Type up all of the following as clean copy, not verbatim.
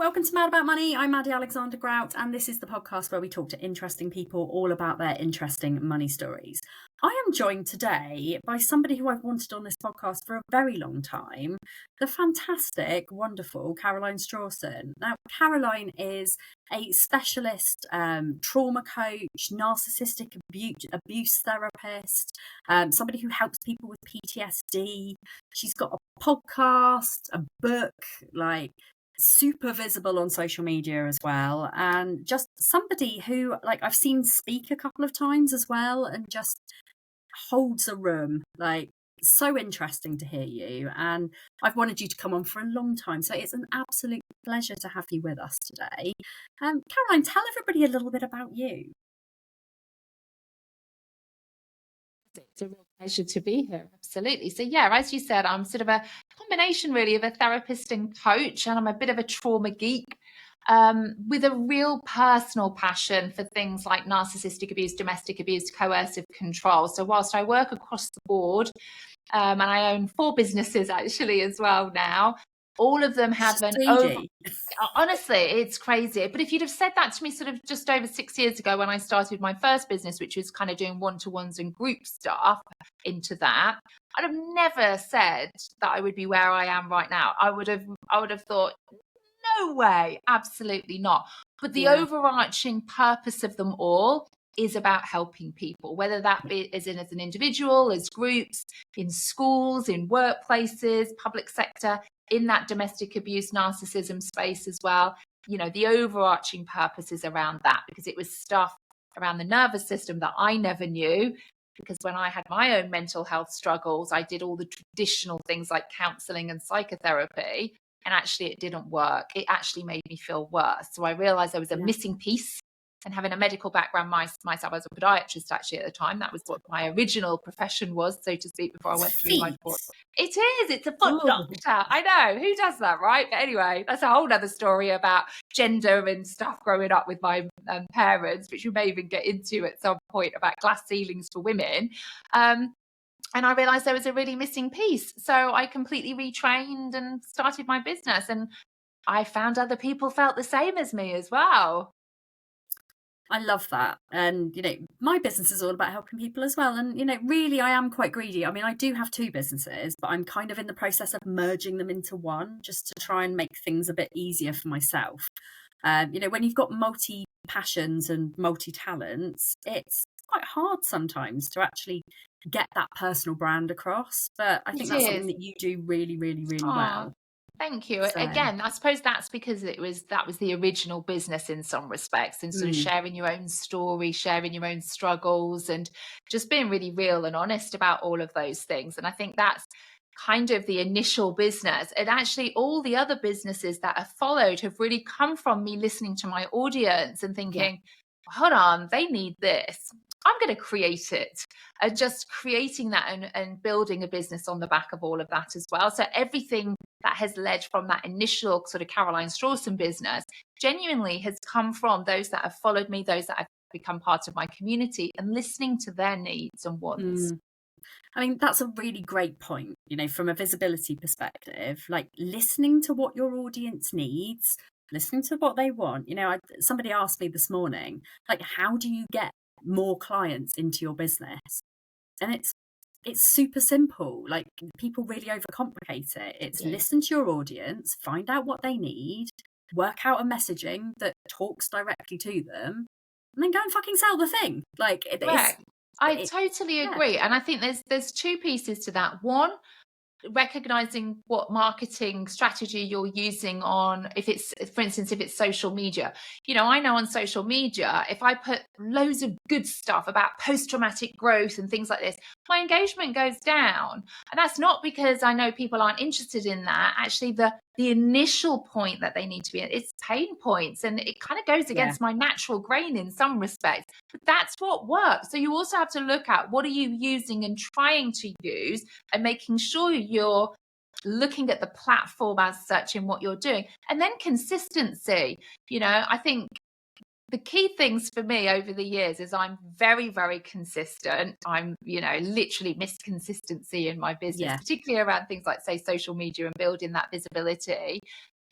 Welcome to Mad About Money. I'm Maddie Alexander-Grout, and this is the podcast where we talk to interesting people all about their interesting money stories. I am joined today by somebody who I've wanted on this podcast for a very long time, the fantastic, wonderful Caroline Strawson. Now, Caroline is a specialist trauma coach, narcissistic abuse therapist, somebody who helps people with PTSD. She's got a podcast, a book, super visible on social media as well, and just somebody who I've seen speak a couple of times as well, and just holds a room. So interesting to hear you, and I've wanted you to come on for a long time, so it's an absolute pleasure to have you with us today. Caroline, tell everybody a little bit about you. It's a real pleasure to be here. Absolutely. So yeah, as you said, I'm sort of a combination really of a therapist and coach, and I'm a bit of a trauma geek with a real personal passion for things like narcissistic abuse, domestic abuse, coercive control. So whilst I work across the board, and I own 4 businesses actually as well now, all of them have honestly, it's crazy. But if you'd have said that to me sort of just over 6 years ago when I started my first business, which was kind of doing one-to-ones and group stuff into that, I'd have never said that I would be where I am right now. I would have thought, no way, absolutely not. But the overarching purpose of them all is about helping people, whether that be as an individual, as groups, in schools, in workplaces, public sector, in that domestic abuse, narcissism space as well. You know, the overarching purpose is around that, because it was stuff around the nervous system that I never knew. Because when I had my own mental health struggles, I did all the traditional things like counseling and psychotherapy, and actually it didn't work. It actually made me feel worse. So I realized there was a missing piece. And having a medical background myself as a podiatrist, actually at the time, that was what my original profession was, so to speak, before I went through my course. It is. It's a foot doctor. I know. Who does that, right? But anyway, that's a whole other story about gender and stuff growing up with my parents, which we may even get into at some point, about glass ceilings for women. And I realized there was a really missing piece. So I completely retrained and started my business. And I found other people felt the same as me as well. I love that. And, my business is all about helping people as well. And, really, I am quite greedy. I mean, I do have 2 businesses, but I'm kind of in the process of merging them into one, just to try and make things a bit easier for myself. When you've got multi-passions and multi-talents, it's quite hard sometimes to actually get that personal brand across. But I think that's something that you do really, really, really well. Thank you. So, again, I suppose that's because that was the original business in some respects, and sort of sharing your own story, sharing your own struggles, and just being really real and honest about all of those things. And I think that's kind of the initial business. And actually all the other businesses that have followed have really come from me listening to my audience and thinking, hold on, they need this. I'm going to create it. And just creating that and building a business on the back of all of that as well. So everything that has led from that initial sort of Caroline Strawson business genuinely has come from those that have followed me, those that have become part of my community, and listening to their needs and wants. I mean, that's a really great point, from a visibility perspective, listening to what your audience needs, listening to what they want. Somebody asked me this morning, how do you get more clients into your business? And it's super simple. People really overcomplicate it. It's listen to your audience, find out what they need, work out a messaging that talks directly to them, and then go and fucking sell the thing. I totally agree. And I think there's 2 pieces to that. One, recognizing what marketing strategy you're using on, if it's, for instance, if it's social media. I know on social media, if I put loads of good stuff about post-traumatic growth and things like this, my engagement goes down. And that's not because I know people aren't interested in that. Actually, the initial point that they need to be in, it's pain points, and it kind of goes against my natural grain in some respects, but that's what works. So you also have to look at what are you using and trying to use, and making sure you're looking at the platform as such in what you're doing. And then consistency. I think the key things for me over the years is I'm very, very consistent. I'm, literally missed consistency in my business, particularly around things like, say, social media and building that visibility.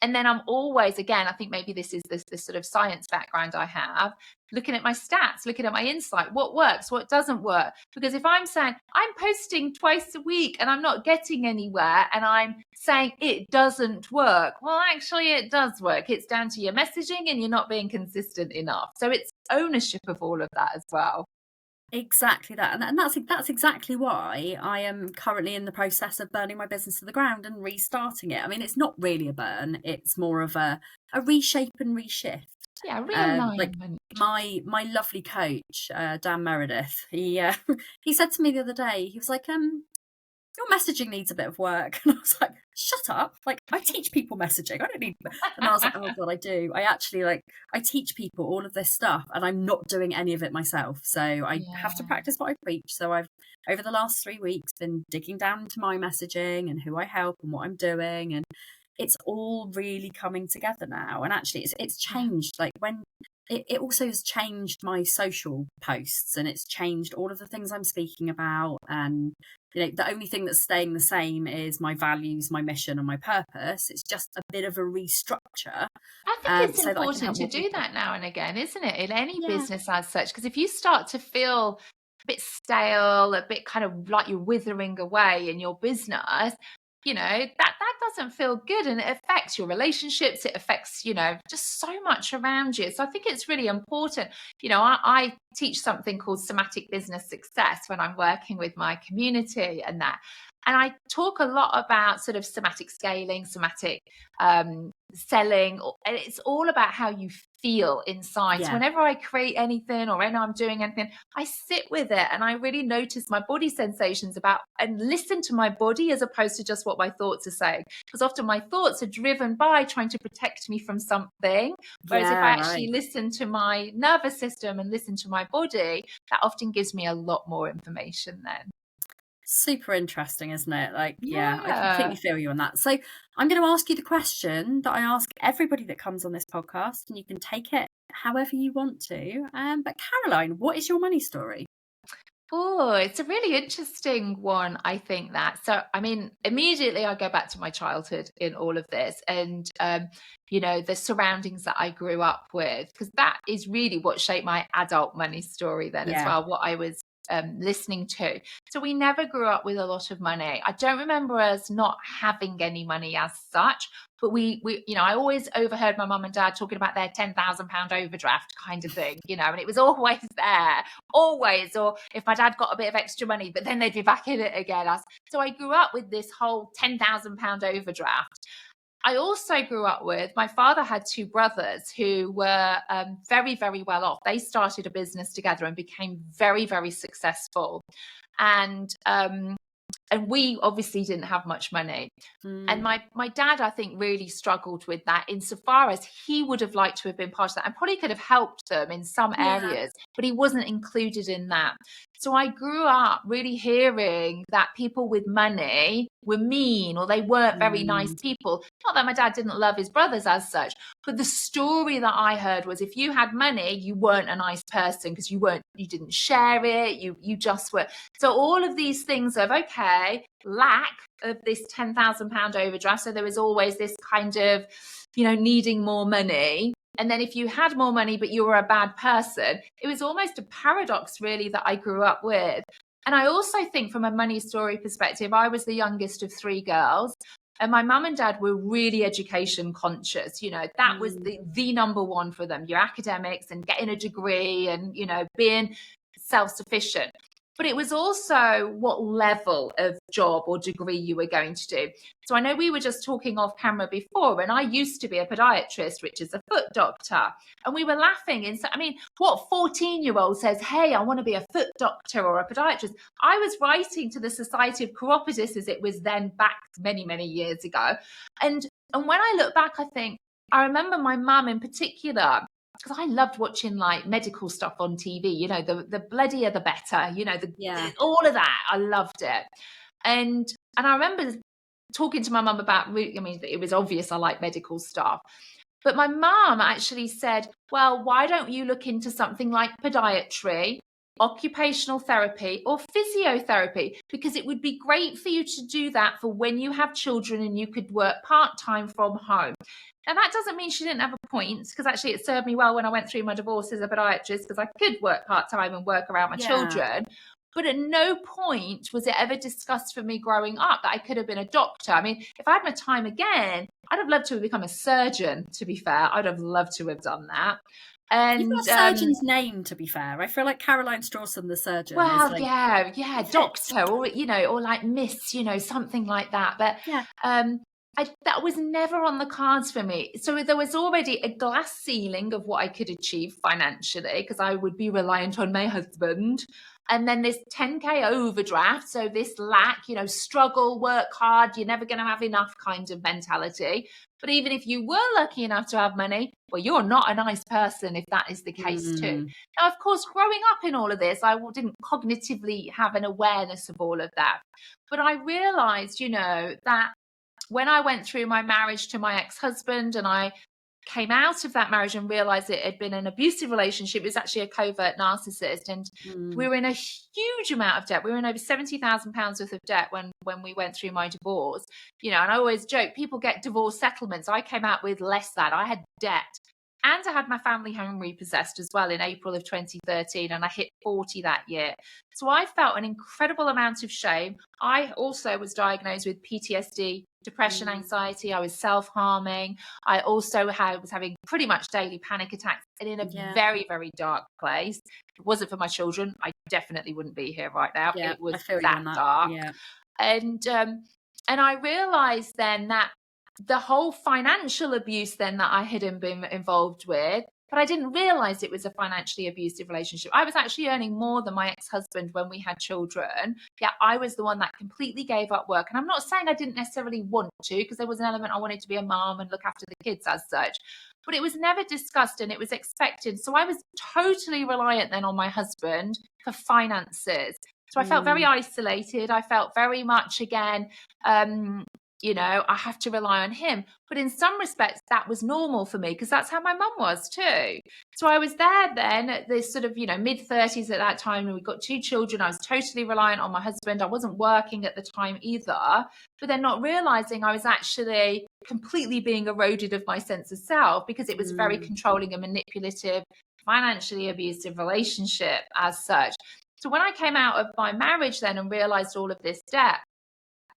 And then I'm always, again, I think maybe this is this sort of science background I have, looking at my stats, looking at my insight, what works, what doesn't work. Because if I'm saying I'm posting twice a week and I'm not getting anywhere, and I'm saying it doesn't work, well, actually it does work. It's down to your messaging and you're not being consistent enough. So it's ownership of all of that as well. Exactly that. And that's exactly why I am currently in the process of burning my business to the ground and restarting it. I mean, it's not really a burn, it's more of a reshape and reshift. Yeah, Like realignment. my lovely coach, Dan Meredith, he he said to me the other day, he was like, your messaging needs a bit of work. And I was like, shut up. Like, I teach people messaging. I don't need. And I was like, oh God, I do. I actually I teach people all of this stuff and I'm not doing any of it myself. So I have to practice what I preach. So I've, over the last 3 weeks, been digging down into my messaging and who I help and what I'm doing. And it's all really coming together now. And actually it's changed. Like when it also has changed my social posts, and it's changed all of the things I'm speaking about. And the only thing that's staying the same is my values, my mission, and my purpose. It's just a bit of a restructure. I think it's so important to do that now and again, isn't it? In any Yeah. business as such, because if you start to feel a bit stale, a bit kind of like you're withering away in your business, that doesn't feel good, and it affects your relationships. It affects, just so much around you. So I think it's really important. I teach something called somatic business success when I'm working with my community and that. And I talk a lot about sort of somatic scaling, somatic selling. And it's all about how you feel inside. Yeah. So whenever I create anything or when I'm doing anything, I sit with it and I really notice my body sensations and listen to my body as opposed to just what my thoughts are saying. Because often my thoughts are driven by trying to protect me from something. Whereas if I actually listen to my nervous system and listen to my body, that often gives me a lot more information then. Super interesting, isn't it? I completely feel you on that. So I'm going to ask you the question that I ask everybody that comes on this podcast, and you can take it however you want to. But Caroline, what is your money story? Oh, it's a really interesting one, I think that. So, I mean, immediately I go back to my childhood in all of this and, the surroundings that I grew up with, because that is really what shaped my adult money story then as well, what I was listening to. So we never grew up with a lot of money. I don't remember us not having any money as such, but we I always overheard my mum and dad talking about their £10,000 overdraft kind of thing, and it was always there, always. Or if my dad got a bit of extra money, but then they'd be back in it again. So I grew up with this whole £10,000 overdraft. I also grew up with, my father had two brothers who were very, very well off. They started a business together and became very, very successful. And we obviously didn't have much money. And my dad, I think, really struggled with that insofar as he would have liked to have been part of that and probably could have helped them in some areas, but he wasn't included in that. So I grew up really hearing that people with money were mean or they weren't very nice people. Not that my dad didn't love his brothers as such, but the story that I heard was if you had money, you weren't a nice person because you didn't share it. You just were. So all of these things of, lack of this £10,000 overdraft. So there was always this kind of, needing more money. And then if you had more money, but you were a bad person, it was almost a paradox really that I grew up with. And I also think from a money story perspective, I was the youngest of three girls. And my mum and dad were really education conscious. That was the number one for them, your academics and getting a degree and, being self-sufficient. But it was also what level of job or degree you were going to do. So I know we were just talking off camera before, and I used to be a podiatrist, which is a foot doctor. And we were laughing. And so, what 14-year-old says, hey, I want to be a foot doctor or a podiatrist? I was writing to the Society of Chiropodists, as it was then back many, many years ago. And when I look back, I remember my mum in particular, because I loved watching like medical stuff on TV, the bloodier the better, all of that. I loved it. And I remember talking to my mum about, it was obvious I like medical stuff. But my mum actually said, well, why don't you look into something like podiatry, occupational therapy or physiotherapy? Because it would be great for you to do that for when you have children and you could work part-time from home. And that doesn't mean she didn't have a point, because actually it served me well when I went through my divorce as a podiatrist, because I could work part-time and work around my children. But at no point was it ever discussed for me growing up that I could have been a doctor. I mean, if I had my time again, I'd have loved to have become a surgeon, to be fair. I'd have loved to have done that. And you've got a surgeon's name, to be fair. I feel like Caroline Strawson, the surgeon. Well, is like, yeah, doctor, or or like Miss, something like that. But that was never on the cards for me. So there was already a glass ceiling of what I could achieve financially, because I would be reliant on my husband. And then this 10K overdraft. So this lack, struggle, work hard, you're never going to have enough kind of mentality. But even if you were lucky enough to have money, well, you're not a nice person if that is the case too. Now, of course, growing up in all of this, I didn't cognitively have an awareness of all of that. But I realized, that when I went through my marriage to my ex-husband, and I came out of that marriage and realized it had been an abusive relationship, it was actually a covert narcissist, and we were in a huge amount of debt. We were in over £70,000 worth of debt when we went through my divorce. And I always joke, people get divorce settlements. I came out with less than. I had debt. And I had my family home repossessed as well in April of 2013, and I hit 40 that year. So I felt an incredible amount of shame. I also was diagnosed with PTSD, depression, anxiety. I was self-harming. I also was having pretty much daily panic attacks, and in a very, very dark place. If it wasn't for my children, I definitely wouldn't be here right now. It was that dark. And I realized then that the whole financial abuse then that I hadn't been involved with, but I didn't realize it was a financially abusive relationship. I was actually earning more than my ex-husband when we had children. Yeah, I was the one that completely gave up work. And I'm not saying I didn't necessarily want to, because there was an element I wanted to be a mom and look after the kids as such. But it was never discussed, and it was expected. So I was totally reliant then on my husband for finances. So I felt very isolated. I felt very much, again, I have to rely on him. But in some respects, that was normal for me, because that's how my mum was too. So I was there then at this sort of, mid-30s at that time, and we got 2 children. I was totally reliant on my husband. I wasn't working at the time either, but then not realizing I was actually completely being eroded of my sense of self, because it was a very controlling and manipulative, financially abusive relationship as such. So when I came out of my marriage then and realized all of this debt,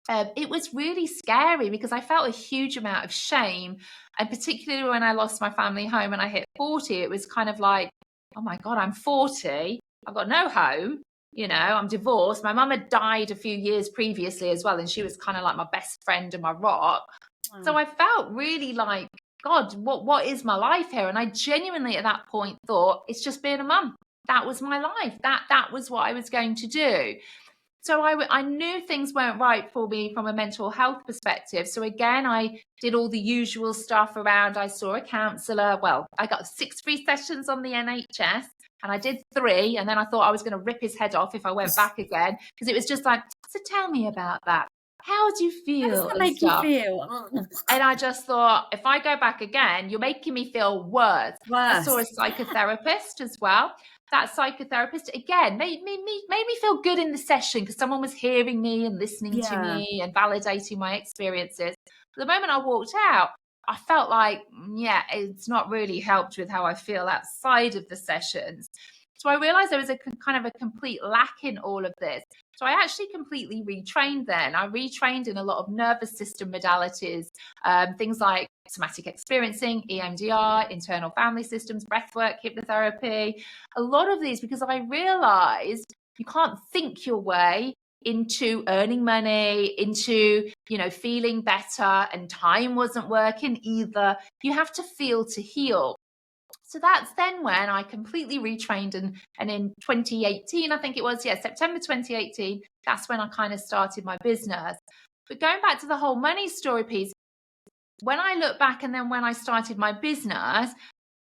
it was really scary, because I felt a huge amount of shame. And particularly when I lost my family home and I hit 40, it was kind of like, oh my God, I'm 40. I've got no home. I'm divorced. My mum had died a few years previously as well, and she was kind of like my best friend and my rock. So I felt really like, God, what is my life here? And I genuinely at that point thought, it's just being a mum. That was my life. That was what I was going to do. So I knew things weren't right for me from a mental health perspective. So again, I did all the usual stuff around. I saw a counsellor. Well, I got 6 free sessions on the NHS, and I did 3. And then I thought I was going to rip his head off if I went back again, because it was just like, so tell me about that. How do you feel? How does that make you feel? And I just thought, if I go back again, you're making me feel worse. I saw a psychotherapist as well. That psychotherapist, again, made me feel good in the session, because someone was hearing me and listening to me and validating my experiences. But the moment I walked out, I felt like, it's not really helped with how I feel outside of the sessions. So I realized there was a kind of a complete lack in all of this. So I actually completely retrained then. I retrained in a lot of nervous system modalities, things like somatic experiencing, EMDR, internal family systems, breathwork, hypnotherapy, a lot of these, because I realized you can't think your way into earning money, into, feeling better, and time wasn't working either. You have to feel to heal. So that's then when I completely retrained, and in 2018, I think it was, September 2018, that's when I kind of started my business. But going back to the whole money story piece, when I look back and then when I started my business,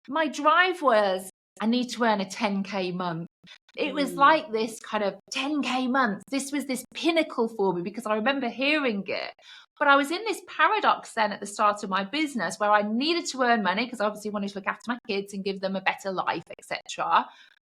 my drive was, I need to earn a 10K month. It was like this kind of 10K month. This was this pinnacle for me, because I remember hearing it. But I was in this paradox then at the start of my business, where I needed to earn money, because I obviously wanted to look after my kids and give them a better life, etc.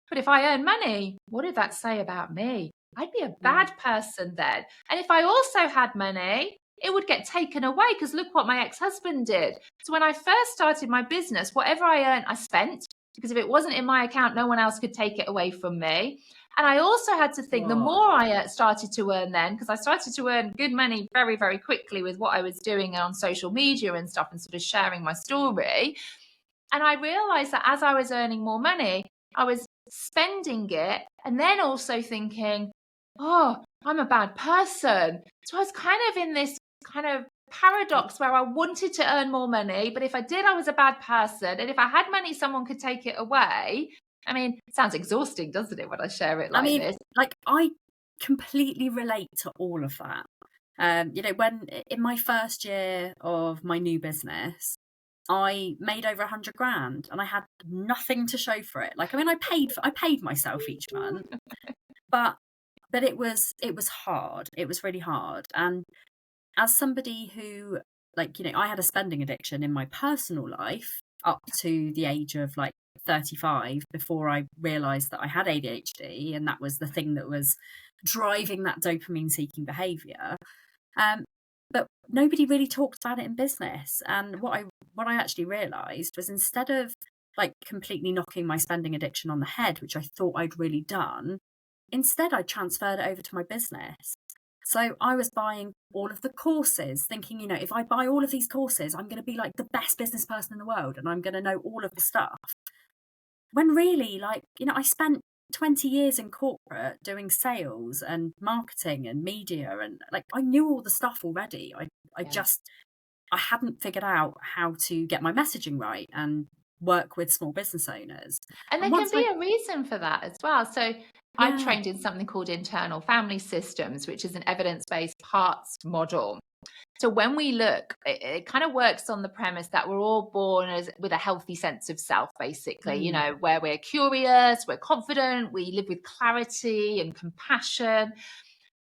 But if I earn money, what did that say about me? I'd be a bad person then. And if I also had money, it would get taken away, because look what my ex-husband did. So when I first started my business, whatever I earned, I spent, because if it wasn't in my account, no one else could take it away from me. And I also had to think, the more I started to earn then, because I started to earn good money very, very quickly with what I was doing on social media and stuff, and sort of sharing my story. And I realized that as I was earning more money, I was spending it, and then also thinking, oh, I'm a bad person. So I was kind of in this kind of paradox where I wanted to earn more money, but if I did, I was a bad person. And if I had money, someone could take it away. I mean, it sounds exhausting, doesn't it, when I share it like this? Like, I completely relate to all of that. When in my first year of my new business, I made over 100 grand and I had nothing to show for it. Like, I mean, I paid myself each month, but it was hard. It was really hard. And as somebody who, like, I had a spending addiction in my personal life up to the age of like 35 before I realized that I had ADHD, and that was the thing that was driving that dopamine seeking behavior. But nobody really talked about it in business. And what I actually realized was, instead of like completely knocking my spending addiction on the head, which I thought I'd really done, instead I transferred it over to my business. So I was buying all of the courses, thinking, if I buy all of these courses, I'm going to be like the best business person in the world and I'm going to know all of the stuff. When really, like, I spent 20 years in corporate doing sales and marketing and media, and like, I knew all the stuff already. I hadn't figured out how to get my messaging right and work with small business owners. And there can be a reason for that as well. So I trained in something called internal family systems, which is an evidence-based parts model. So when we look, it kind of works on the premise that we're all born with a healthy sense of self, basically, where we're curious, we're confident, we live with clarity and compassion.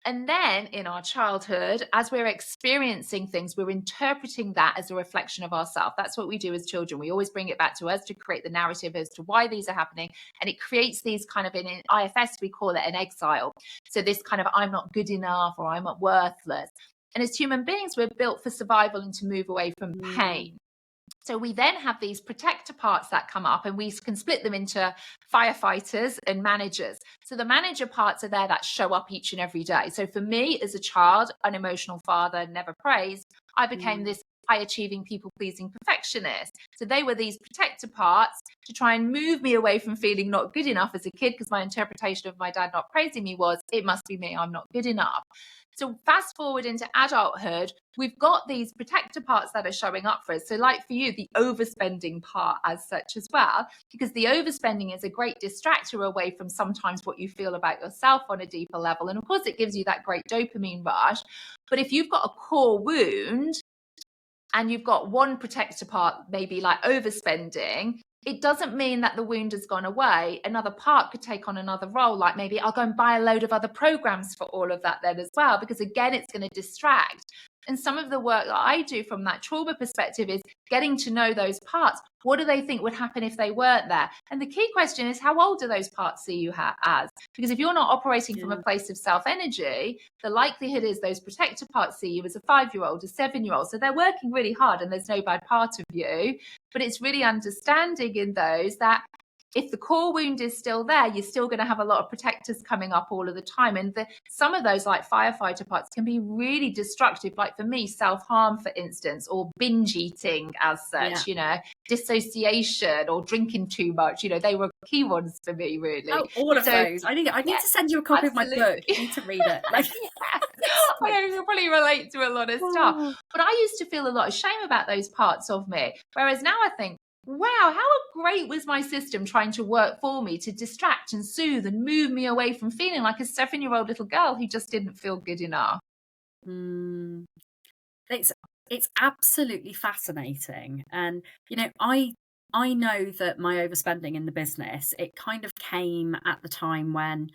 And then in our childhood, as we're experiencing things, we're interpreting that as a reflection of ourselves. That's what we do as children. We always bring it back to us to create the narrative as to why these are happening. And it creates these kind of, in IFS, we call it an exile. So this kind of, I'm not good enough, or I'm not worthless. And as human beings, we're built for survival and to move away from pain. So we then have these protector parts that come up, and we can split them into firefighters and managers. So the manager parts are there that show up each and every day. So for me as a child, unemotional father, never praised, I became this high achieving, people pleasing perfectionist. So they were these protector parts to try and move me away from feeling not good enough as a kid, because my interpretation of my dad not praising me was, it must be me, I'm not good enough. So fast forward into adulthood, we've got these protector parts that are showing up for us. So like for you, the overspending part as such as well, because the overspending is a great distractor away from sometimes what you feel about yourself on a deeper level. And of course, it gives you that great dopamine rush. But if you've got a core wound and you've got one protector part, maybe like overspending, it doesn't mean that the wound has gone away. Another part could take on another role, like maybe I'll go and buy a load of other programs for all of that then as well, because again, it's going to distract. And some of the work that I do from that trauma perspective is getting to know those parts. What do they think would happen if they weren't there? And the key question is, how old do those parts see you as? Because if you're not operating from a place of self-energy, the likelihood is those protector parts see you as a 5-year-old, a 7-year-old. So they're working really hard and there's no bad part of you. But it's really understanding in those that if the core wound is still there, you're still going to have a lot of protectors coming up all of the time. And some of those, like firefighter parts, can be really destructive. Like for me, self-harm, for instance, or binge eating as such, dissociation or drinking too much. They were key ones for me, really. Oh, all of those. I need to send you a copy of my book. You need to read it. Like, I know you'll probably relate to a lot of stuff. But I used to feel a lot of shame about those parts of me. Whereas now I think, wow, how great was my system trying to work for me to distract and soothe and move me away from feeling like a 7-year-old little girl who just didn't feel good enough. It's absolutely fascinating. And, I know that my overspending in the business, it kind of came at the time when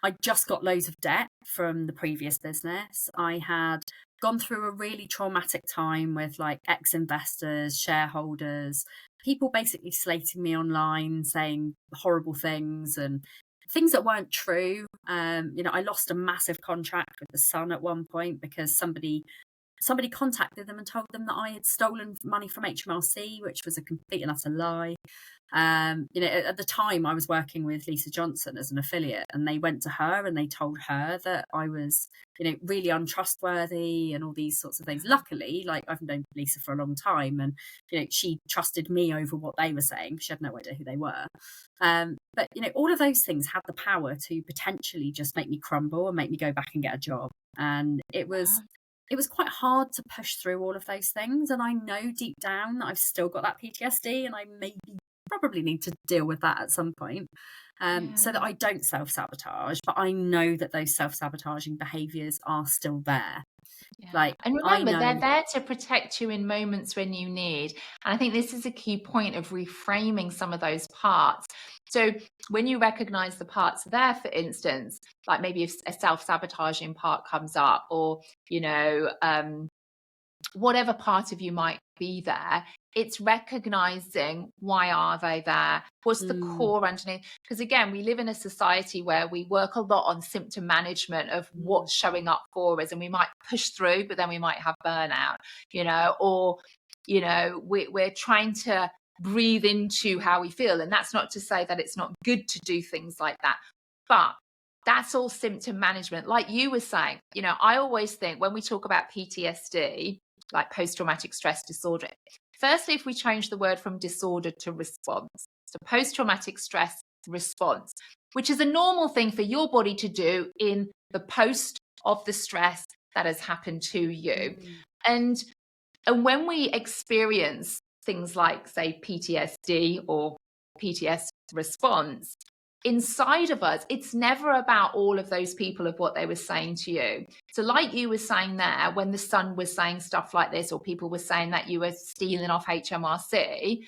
I just got loads of debt from the previous business. I had gone through a really traumatic time with like ex-investors, shareholders, people basically slating me online, saying horrible things and things that weren't true. I lost a massive contract with the Sun at one point because somebody somebody contacted them and told them that I had stolen money from HMRC, which was a complete and utter lie. At the time I was working with Lisa Johnson as an affiliate, and they went to her and they told her that I was, really untrustworthy and all these sorts of things. Luckily, like, I've known Lisa for a long time, and she trusted me over what they were saying. She had no idea who they were. But all of those things had the power to potentially just make me crumble and make me go back and get a job. And it was quite hard to push through all of those things. And I know deep down that I've still got that PTSD, and I probably need to deal with that at some point, so that I don't self-sabotage. But I know that those self-sabotaging behaviours are still there. Yeah. And remember, they're there to protect you in moments when you need. And I think this is a key point of reframing some of those parts. So when you recognize the parts there, for instance, like maybe if a self-sabotaging part comes up, or, whatever part of you might be there, it's recognizing, why are they there? What's the core underneath? Because again, we live in a society where we work a lot on symptom management of what's showing up for us, and we might push through, but then we might have burnout, or we're trying to breathe into how we feel. And that's not to say that it's not good to do things like that, but that's all symptom management. Like you were saying, I always think when we talk about PTSD, like post-traumatic stress disorder, firstly, if we change the word from disorder to response, so post-traumatic stress response, which is a normal thing for your body to do in the post of the stress that has happened to you. And when we experience things like, say, PTSD or PTS response, inside of us, it's never about all of those people of what they were saying to you. So like you were saying there, when the son was saying stuff like this, or people were saying that you were stealing off HMRC,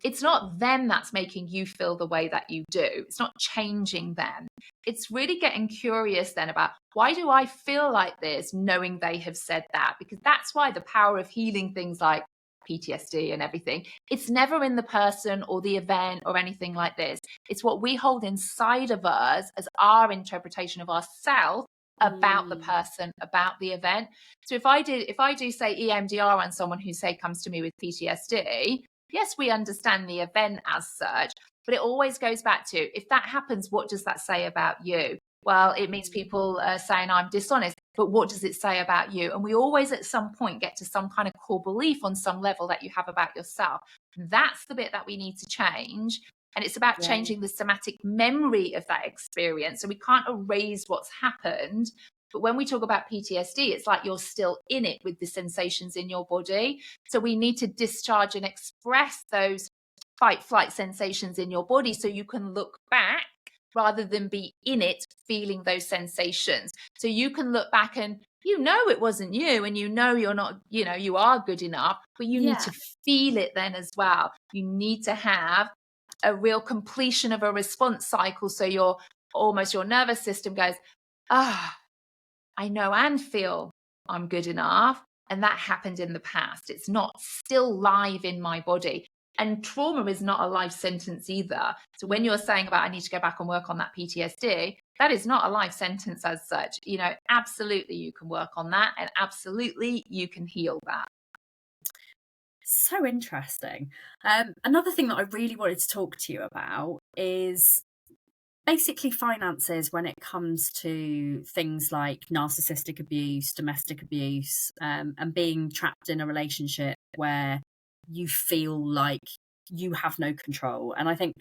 it's not them that's making you feel the way that you do. It's not changing them. It's really getting curious then about, why do I feel like this, knowing they have said that? Because that's why the power of healing things like PTSD and everything, it's never in the person or the event or anything like this. It's what we hold inside of us as our interpretation of ourselves about the person, about the event. So if I do say EMDR on someone who, say, comes to me with PTSD, yes, we understand the event as such, but it always goes back to, if that happens, what does that say about you? Well, it means people are saying I'm dishonest, but what does it say about you? And we always at some point get to some kind of core belief on some level that you have about yourself. That's the bit that we need to change. And it's about changing the somatic memory of that experience. So we can't erase what's happened. But when we talk about PTSD, it's like you're still in it with the sensations in your body. So we need to discharge and express those fight flight sensations in your body, so you can look back rather than be in it feeling those sensations. So you can look back and it wasn't you, and you're not, you are good enough, but you need to feel it then as well. You need to have a real completion of a response cycle. So your nervous system goes, I know and feel I'm good enough. And that happened in the past. It's not still live in my body. And trauma is not a life sentence either. So when you're saying about, I need to go back and work on that PTSD, that is not a life sentence as such. Absolutely you can work on that, and absolutely you can heal that. So interesting. Another thing that I really wanted to talk to you about is basically finances when it comes to things like narcissistic abuse, domestic abuse, and being trapped in a relationship where you feel like you have no control. And I think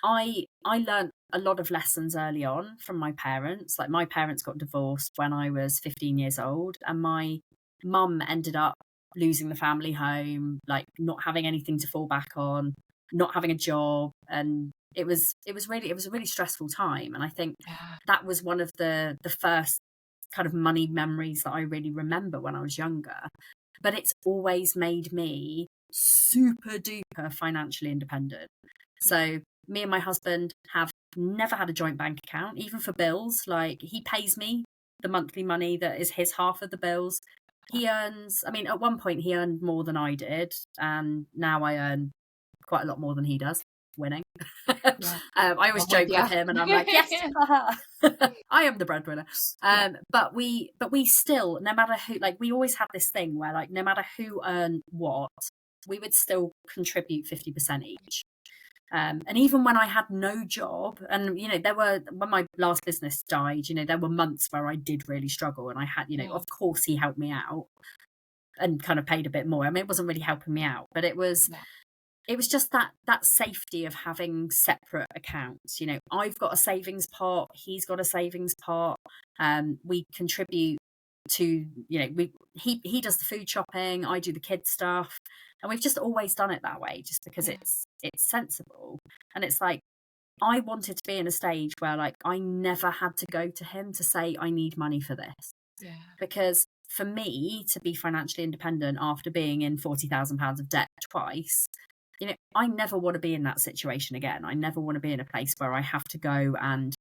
I learned a lot of lessons early on from my parents. Like, my parents got divorced when I was 15 years old, and my mum ended up losing the family home, like not having anything to fall back on, not having a job. And it was a really stressful time. And I think that was one of the first kind of money memories that I really remember when I was younger. But it's always made me super duper financially independent. So me and my husband have never had a joint bank account, even for bills. Like, he pays me the monthly money that is his half of the bills. He earns, at one point he earned more than I did, and now I earn quite a lot more than he does. winning. Yeah. I always I'm joke with with ya. him, and I'm like, yes, I am the breadwinner. Yeah. But we still, no matter who, like, we always had this thing where, like, no matter who earned what, we would still contribute 50% each. And even when I had no job, and when my last business died, there were months where I did really struggle, and I had, Yeah. of course he helped me out and kind of paid a bit more. I mean, it wasn't really helping me out, but it was just that safety of having separate accounts. I've got a savings pot, he's got a savings pot. We contribute to, he does the food shopping, I do the kids stuff, and we've just always done it that way, just because it's sensible. And it's like, I wanted to be in a stage where, like, I never had to go to him to say I need money for this, because for me to be financially independent after being in £40,000 of debt twice, I never want to be in that situation again. I never want to be in a place where I have to go and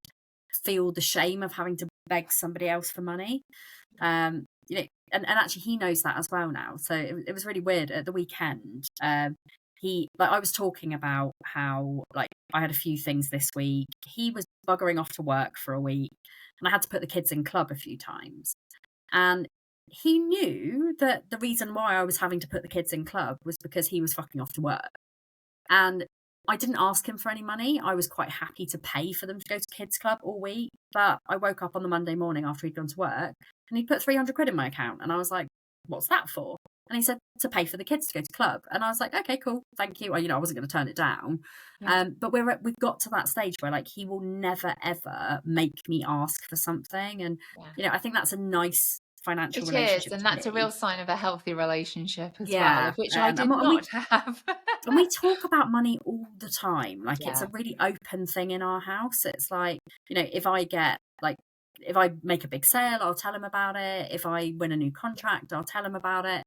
feel the shame of having to beg somebody else for money. And actually he knows that as well now. So it was really weird at the weekend. I was talking about how, like, I had a few things this week. He was buggering off to work for a week, and I had to put the kids in club a few times. And he knew that the reason why I was having to put the kids in club was because he was fucking off to work. And I didn't ask him for any money. I was quite happy to pay for them to go to kids club all week. But I woke up on the Monday morning after he'd gone to work, and he put 300 quid in my account. And I was like, what's that for? And he said, to pay for the kids to go to club. And I was like, okay, cool, thank you. I wasn't going to turn it down. But we've got to that stage where, like, he will never, ever make me ask for something. And, I think that's a nice financial relationship. It is, and that's a real sign of a healthy relationship as well, of which Yeah. I did not have. And we talk about money all the time. Like, it's a really open thing in our house. It's like, if I make a big sale, I'll tell him about it. If I win a new contract, I'll tell him about it.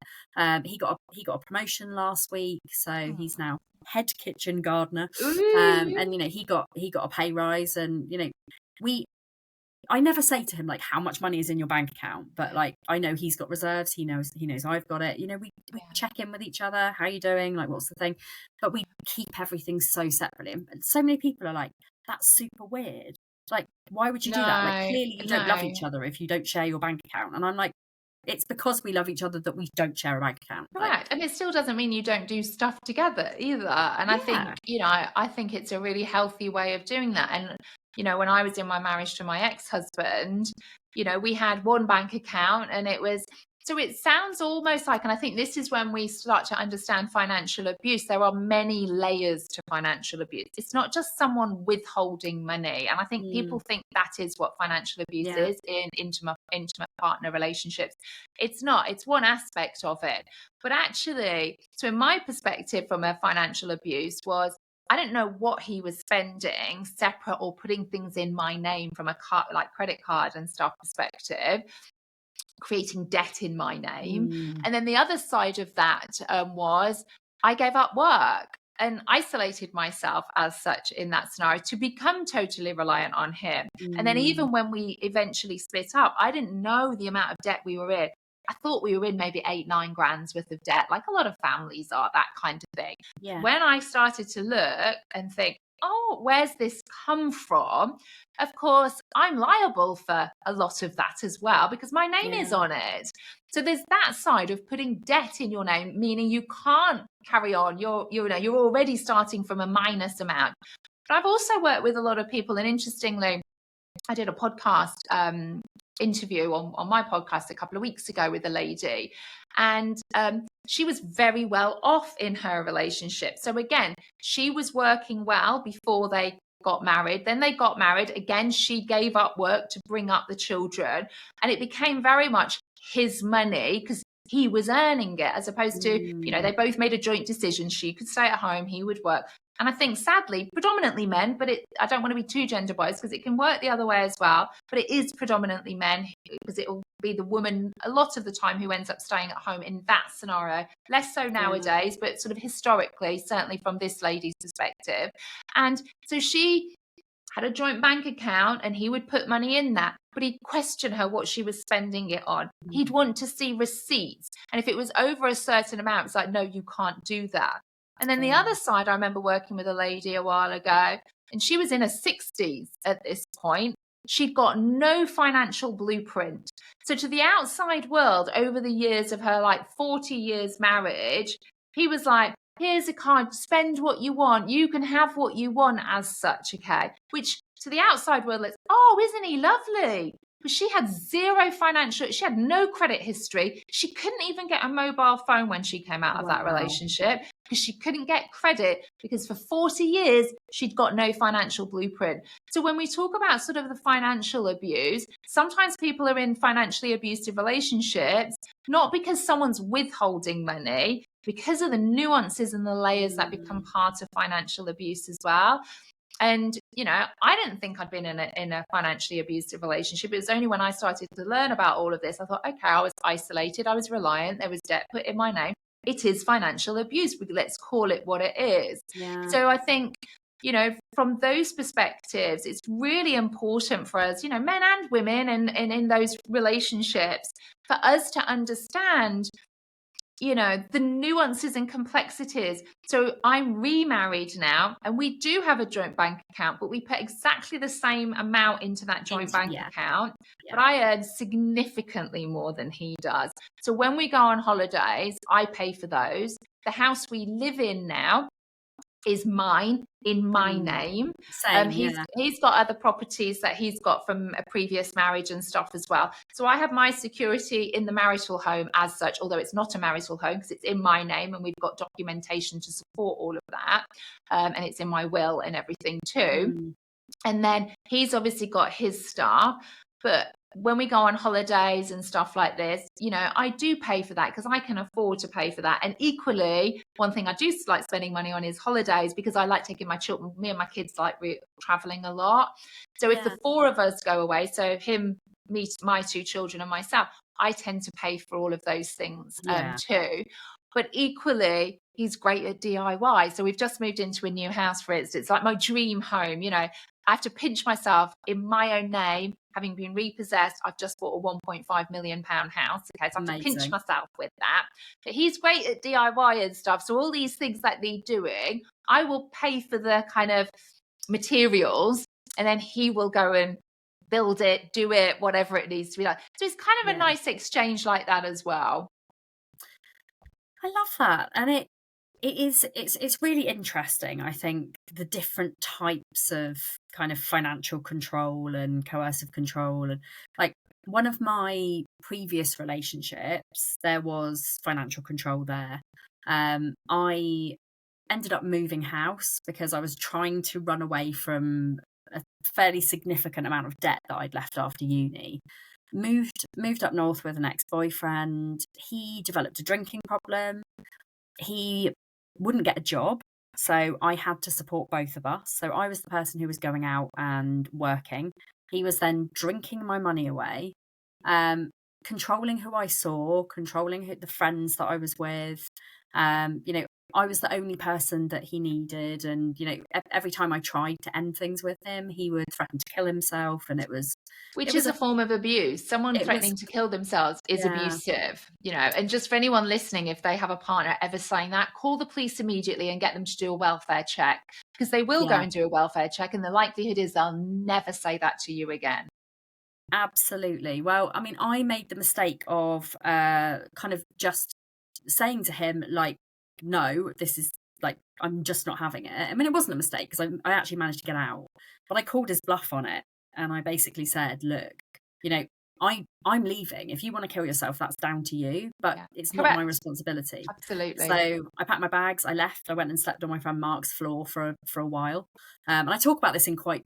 He got a promotion last week, so he's now head kitchen gardener. And he got a pay rise, and I never say to him, like, how much money is in your bank account, but, like, I know he's got reserves. He knows I've got it. We check in with each other. How are you doing? Like, what's the thing? But we keep everything so separately. And so many people are like, that's super weird. Like, why would you do that? Like, clearly you don't love each other if you don't share your bank account. And I'm like, it's because we love each other that we don't share a bank account. Correct. Like, and it still doesn't mean you don't do stuff together either. And I think, I think it's a really healthy way of doing that. And, when I was in my marriage to my ex-husband, we had one bank account, and so it sounds almost like, and I think this is when we start to understand financial abuse. There are many layers to financial abuse. It's not just someone withholding money. And I think people think that is what financial abuse is in intimate partner relationships. It's not. It's one aspect of it. But actually, so in my perspective from a financial abuse was, I didn't know what he was spending separate or putting things in my name from a like credit card and stuff perspective, creating debt in my name. And then the other side of that was I gave up work and isolated myself as such in that scenario to become totally reliant on him. And then even when we eventually split up, I didn't know the amount of debt we were in. I thought we were in maybe 8-9 grand's worth of debt, like a lot of families are, that kind of thing. When I started to look and think, oh, where's this come from? Of course, I'm liable for a lot of that as well because my name is on it. So there's that side of putting debt in your name, meaning you can't carry on. You're already starting from a minus amount. But I've also worked with a lot of people, and interestingly, I did a podcast interview on my podcast a couple of weeks ago with a lady, and she was very well off in her relationship. So again, she was working well before they got married. Then they got married. Again, she gave up work to bring up the children, and it became very much his money because he was earning it, as opposed to, they both made a joint decision. She could stay at home, he would work. And I think, sadly, predominantly men, but I don't want to be too gender biased because it can work the other way as well. But it is predominantly men because it will be the woman a lot of the time who ends up staying at home in that scenario. Less so nowadays, but sort of historically, certainly from this lady's perspective. And so she had a joint bank account and he would put money in that, but he'd question her what she was spending it on. He'd want to see receipts. And if it was over a certain amount, it's like, no, you can't do that. And then the other side, I remember working with a lady a while ago, and she was in her 60s at this point. She'd got no financial blueprint. So to the outside world, over the years of her 40 years marriage, he was like, here's a card, spend what you want. You can have what you want as such, okay? Which to the outside world, it's, oh, isn't he lovely? But she had zero financial, she had no credit history. She couldn't even get a mobile phone when she came out of that relationship because she couldn't get credit because for 40 years, she'd got no financial blueprint. So when we talk about sort of the financial abuse, sometimes people are in financially abusive relationships, not because someone's withholding money, because of the nuances and the layers that become part of financial abuse as well. And, I didn't think I'd been in a financially abusive relationship. It was only when I started to learn about all of this, I thought, okay, I was isolated, I was reliant, there was debt put in my name. It is financial abuse. Let's call it what it is. Yeah. So I think, from those perspectives, it's really important for us, men and women and in those relationships, for us to understand the nuances and complexities. So I'm remarried now, and we do have a joint bank account, but we put exactly the same amount into that joint bank account. But I earn significantly more than he does. So when we go on holidays, I pay for those. The house we live in now is mine, in my name. Same, he's got other properties that he's got from a previous marriage and stuff as well. So I have my security in the marital home as such, although it's not a marital home because it's in my name and we've got documentation to support all of that. And it's in my will and everything too. And then he's obviously got his stuff. But when we go on holidays and stuff like this, I do pay for that because I can afford to pay for that. And equally, one thing I do like spending money on is holidays because I like taking my children, me and my kids like traveling a lot. So if the four of us go away, so him, me, my two children and myself, I tend to pay for all of those things too. But equally, he's great at DIY. So we've just moved into a new house, for instance. It's like my dream home. I have to pinch myself in my own name. Having been repossessed, I've just bought a £1.5 million house. Okay, so I have to pinch myself with that. But he's great at DIY and stuff. So all these things that they're doing, I will pay for the kind of materials, and then he will go and build it, do it, whatever it needs to be like. So it's kind of a nice exchange like that as well. I love that. And it's really interesting, I think, the different types of kind of financial control and coercive control. And like one of my previous relationships, there was financial control there. I ended up moving house because I was trying to run away from a fairly significant amount of debt that I'd left after uni. Moved up north with an ex-boyfriend. He developed a drinking problem. He wouldn't get a job, so I had to support both of us. So I was the person who was going out and working. He was then drinking my money away, controlling who I saw, controlling the friends that I was with. I was the only person that he needed, and every time I tried to end things with him, he would threaten to kill himself, and it was a form of abuse. Someone threatening to kill themselves is abusive, and just for anyone listening, if they have a partner ever saying that, call the police immediately and get them to do a welfare check, because they will go and do a welfare check, and the likelihood is they'll never say that to you again. Absolutely. Well, I mean, I made the mistake of kind of just saying to him, like, no, this is like, I'm just not having it. I mean, it wasn't a mistake because I actually managed to get out, but I called his bluff on it. And I basically said, look, I'm leaving. If you want to kill yourself, that's down to you, but it's not my responsibility. Absolutely. So I packed my bags, I left, I went and slept on my friend Mark's floor for a while. And I talk about this in quite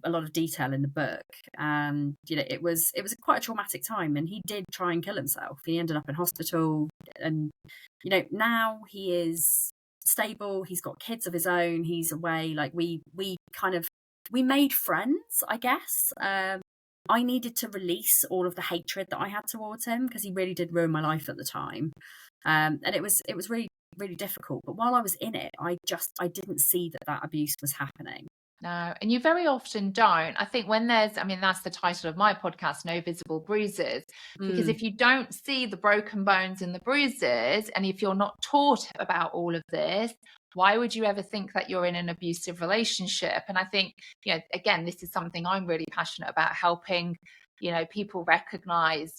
a lot of detail in the book. And, it was quite a traumatic time, and he did try and kill himself. He ended up in hospital, and, now he is stable. He's got kids of his own. He's away. Like we made friends, I guess. I needed to release all of the hatred that I had towards him because he really did ruin my life at the time. And it was really, really difficult. But while I was in it, I didn't see that abuse was happening. No, and you very often don't. I think when that's the title of my podcast, No Visible Bruises, because if you don't see the broken bones and the bruises, and if you're not taught about all of this, Why would you ever think that you're in an abusive relationship? And I think, again, this is something I'm really passionate about, helping people recognize,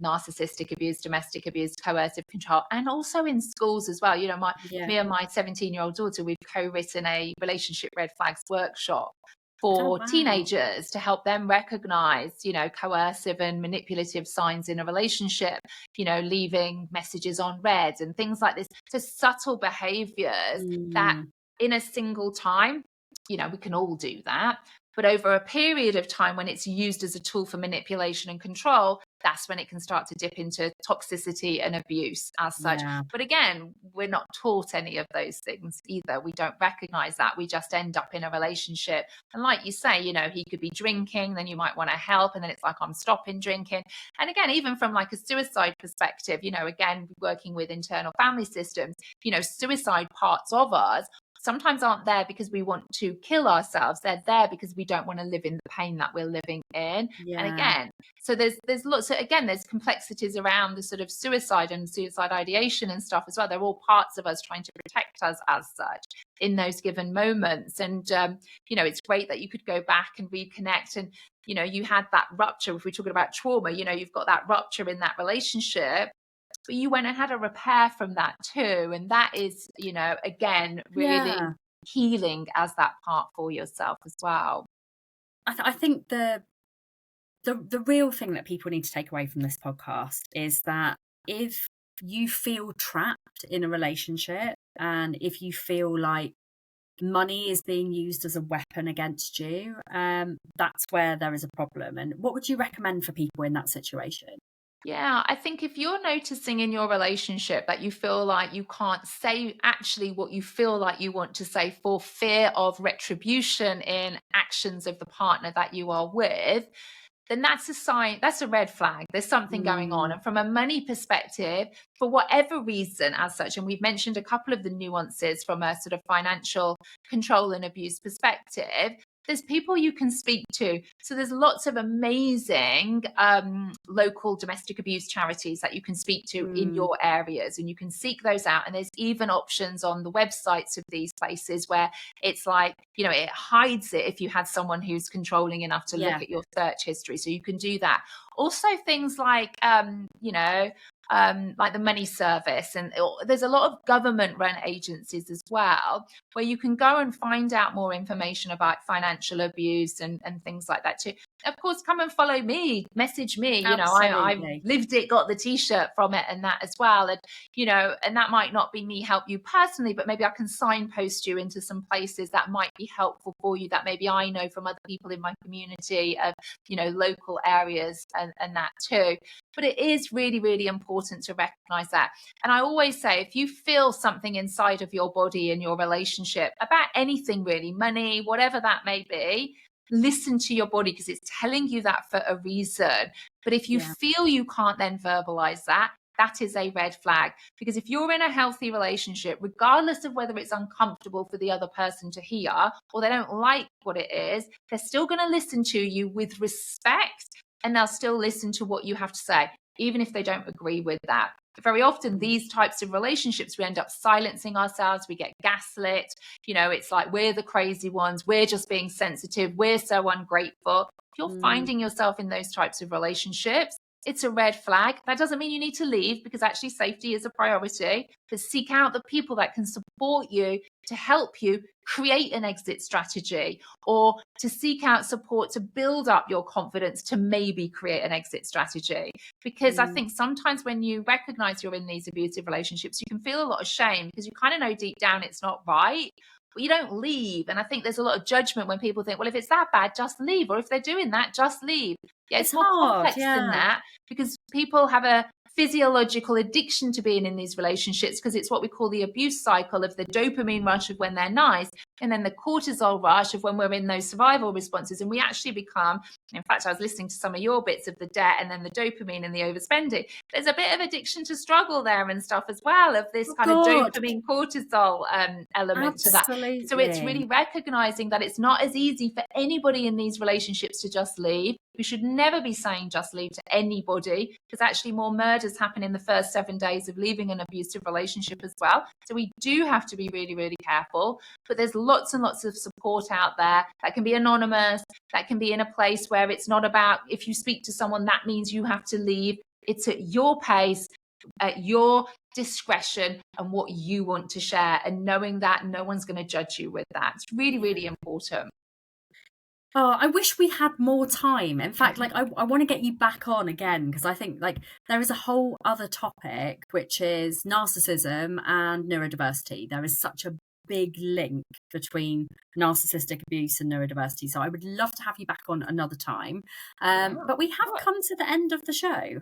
narcissistic abuse, domestic abuse, coercive control, and also in schools as well. Me and my 17-year-old daughter, we've co-written a relationship red flags workshop for teenagers to help them recognize, coercive and manipulative signs in a relationship, leaving messages on red and things like this. So subtle behaviors that in a single time, we can all do that. But over a period of time, when it's used as a tool for manipulation and control, that's when it can start to dip into toxicity and abuse as such. But again, we're not taught any of those things either. We don't recognize that. We just end up in a relationship. And like you say, he could be drinking, then you might want to help. And then it's like, I'm stopping drinking. And again, even from like a suicide perspective, again, working with internal family systems, suicide parts of us sometimes aren't there because we want to kill ourselves. They're there because we don't want to live in the pain that we're living in. And again, so there's lots of, again, there's complexities around the sort of suicide and suicide ideation and stuff as well. They're all parts of us trying to protect us as such in those given moments. And, it's great that you could go back and reconnect. And, you had that rupture. If we're talking about trauma, you've got that rupture in that relationship, but you went and had a repair from that too. And that is, again, really healing as that part for yourself as well. I think the real thing that people need to take away from this podcast is that if you feel trapped in a relationship and if you feel like money is being used as a weapon against you, that's where there is a problem. And what would you recommend for people in that situation? Yeah, I think if you're noticing in your relationship that you feel like you can't say actually what you feel like you want to say for fear of retribution in actions of the partner that you are with, then that's a sign, that's a red flag. There's something going on. And from a money perspective, for whatever reason as such, and we've mentioned a couple of the nuances from a sort of financial control and abuse perspective, there's people you can speak to. So there's lots of amazing local domestic abuse charities that you can speak to in your areas, and you can seek those out. And there's even options on the websites of these places where it's like, it hides it if you had someone who's controlling enough to look at your search history. So you can do that. Also things like, like the Money Service, and there's a lot of government run agencies as well where you can go and find out more information about financial abuse and things like that too. Of course, come and follow me, message me. I've lived it, got the t-shirt from it and that as well. And and that might not be me help you personally, but maybe I can signpost you into some places that might be helpful for you, that maybe I know from other people in my community of local areas and that too. But it is really, really important to recognize that. And I always say, if you feel something inside of your body in your relationship about anything really, money, whatever that may be, listen to your body, because it's telling you that for a reason. But if you feel you can't then verbalize that, that is a red flag. Because if you're in a healthy relationship, regardless of whether it's uncomfortable for the other person to hear or they don't like what it is, they're still going to listen to you with respect, and they'll still listen to what you have to say, even if they don't agree with that. Very often, these types of relationships, we end up silencing ourselves. We get gaslit. It's like we're the crazy ones. We're just being sensitive. We're so ungrateful. If you're finding yourself in those types of relationships, it's a red flag. That doesn't mean you need to leave, because actually safety is a priority. But seek out the people that can support you to help you create an exit strategy, or to seek out support to build up your confidence to maybe create an exit strategy. Because I think sometimes when you recognize you're in these abusive relationships, you can feel a lot of shame because you kind of know deep down it's not right, but you don't leave. And I think there's a lot of judgment when people think, well, if it's that bad, just leave. Or if they're doing that, just leave. Yeah, it's more complex than that, because people have a physiological addiction to being in these relationships, because it's what we call the abuse cycle of the dopamine rush of when they're nice, and then the cortisol rush of when we're in those survival responses, and we actually become, in fact, I was listening to some of your bits of the debt and then the dopamine and the overspending. There's a bit of addiction to struggle there and stuff as well, of this kind of dopamine cortisol element to that. So it's really recognizing that it's not as easy for anybody in these relationships to just leave. We should never be saying just leave to anybody, because actually more murders happen in the first 7 days of leaving an abusive relationship as well. So we do have to be really, really careful. But there's lots and lots of support out there that can be anonymous, that can be in a place where it's not about, if you speak to someone, that means you have to leave. It's at your pace, at your discretion, and what you want to share, and knowing that no one's going to judge you with that. It's really, really important. Oh, I wish we had more time. In fact, like I want to get you back on again, because I think like there is a whole other topic, which is narcissism and neurodiversity. There is such a big link between narcissistic abuse and neurodiversity. So I would love to have you back on another time. But we have come to the end of the show,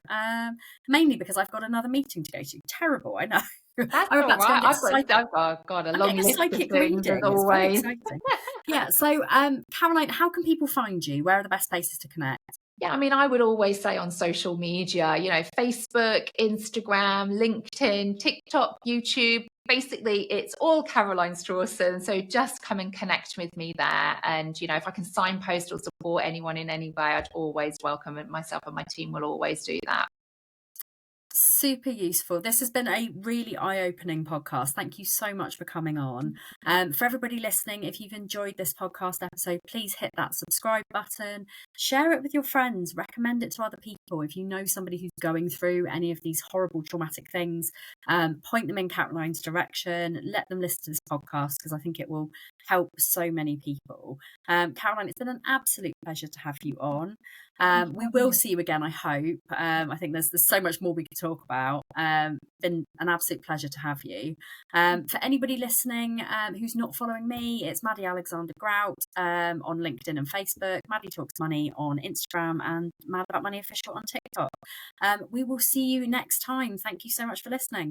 mainly because I've got another meeting to go to. Terrible, I know. That's all right. I've got a long list of things as always. Yeah. So, Caroline, how can people find you? Where are the best places to connect? Yeah, I mean, I would always say on social media, you know, Facebook, Instagram, LinkedIn, TikTok, YouTube. Basically, it's all Caroline Strawson. So just come and connect with me there. And, you know, if I can signpost or support anyone in any way, I'd always welcome it. Myself and my team will always do that. Super useful. This has been a really eye-opening podcast. Thank you so much for coming on. For everybody listening, if you've enjoyed this podcast episode, please hit that subscribe button, share it with your friends, recommend it to other people. If you know somebody who's going through any of these horrible traumatic things, point them in Caroline's direction, let them listen to this podcast, because I think it will help so many people. Caroline, it's been an absolute pleasure to have you on. We will see you again, I hope. I think there's so much more we could talk about. Been an absolute pleasure to have you. For anybody listening who's not following me, it's Maddie Alexander-Grout on LinkedIn and Facebook, Maddie Talks Money on Instagram, and Mad About Money Official on TikTok. We will see you next time. Thank you so much for listening.